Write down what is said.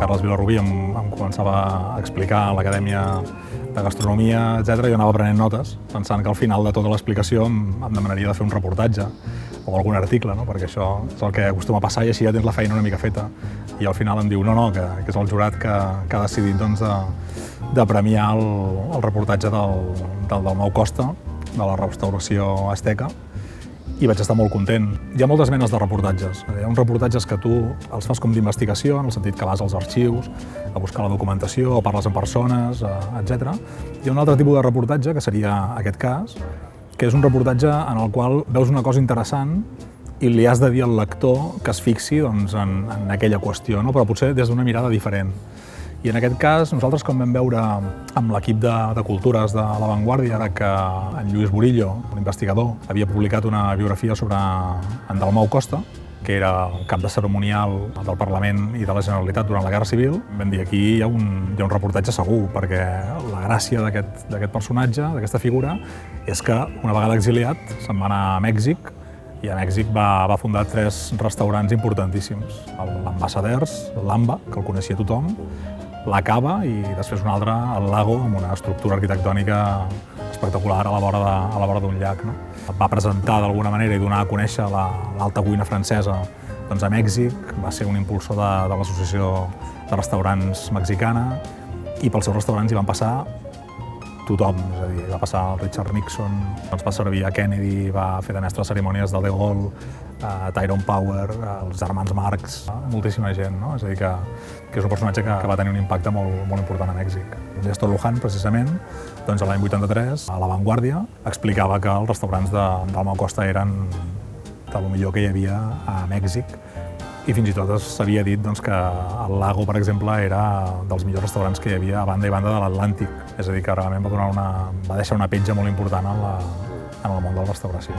Carles Vilarrubí em començava a explicar a l'Acadèmia de Gastronomia, etc. Jo anava prenent notes, pensant que al final de tota l'explicació em demanaria de fer un reportatge o algun article, no? Perquè això és el que acostuma a passar i així ja tens la feina una mica feta. I al final em diu no, que és el jurat que ha decidit doncs, de premiar el reportatge del Dalmau Costa, de la restauració asteca, i vaig estar molt content. Hi ha moltes menes de reportatges. Hi ha uns reportatges que tu els fas com d'investigació, en el sentit que vas als arxius a buscar la documentació o parles amb persones, etc. Hi ha un altre tipus de reportatge, que seria aquest cas, que és un reportatge en el qual veus una cosa interessant i li has de dir al lector que es fixi doncs, en aquella qüestió, no? Però potser des d'una mirada diferent. I en aquest cas, nosaltres, com vam veure amb l'equip de Cultures de La Vanguardia, ara que en Lluís Burillo, l'investigador, havia publicat una biografia sobre en Dalmau Costa, que era el cap de cerimonial del Parlament i de la Generalitat durant la Guerra Civil, vam dir aquí hi ha un reportatge segur, perquè la gràcia d'aquest personatge, d'aquesta figura, és que una vegada exiliat se'n va anar a Mèxic i a Mèxic va fundar 3 restaurants importantíssims. L'Ambassadors, l'Amba, que el coneixia tothom, la Cava i després un altre, el Lago, amb una estructura arquitectònica espectacular a la vora d'un llac. No? Va presentar d'alguna manera i donar a conèixer l'alta cuina francesa doncs, a Mèxic, va ser un impulsor de l'Associació de Restaurants Mexicana i pels seus restaurants hi van passar tothom, és a dir, va passar el Richard Nixon, ens va servir a Kennedy, va fer de mestre de cerimònies del De Gaulle, Tyrone Power, els germans Marx, moltíssima gent, no? És a dir, que és un personatge que va tenir un impacte molt important a Mèxic. Néstor Luján, precisament, doncs l'any 83, a La Vanguardia, explicava que els restaurants de Dalmau Costa eren del millor que hi havia a Mèxic i fins i tot s'havia dit doncs, que el Lago, per exemple, era dels millors restaurants que hi havia a banda i banda de l'Atlàntic. És a dir, que realment va deixar una petja molt important en el món de la restauració.